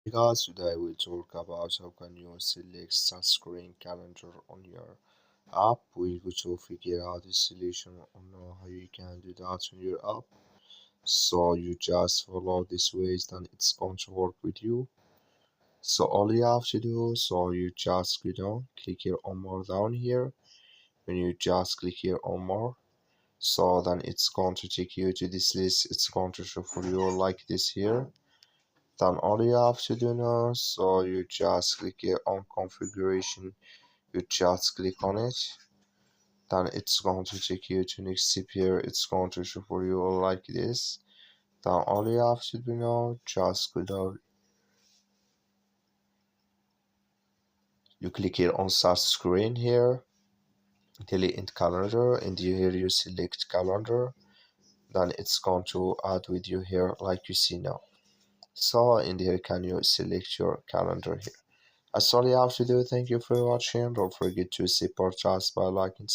Hey guys, today we'll talk about how can you select start screen calendar on your app. We go to figure out the solution on how you can do that on your app. So you just follow this ways, then it's going to work with you. So all you have to do, so you just go down, click here on more down here. When you just click here on more, so then it's going to take you to this list. It's going to show for you like this here. Then all you have to do now, so you just click here on configuration, you just click on it, then it's going to take you to next step here. It's going to show for you like this. Then all you have to do now, just go down, you click here on start screen here, delete calendar, and here you select calendar, then it's going to add with you here like you see now. So in here can you select your calendar here. That's all you have to do. Thank you for watching. Don't forget to support us by liking,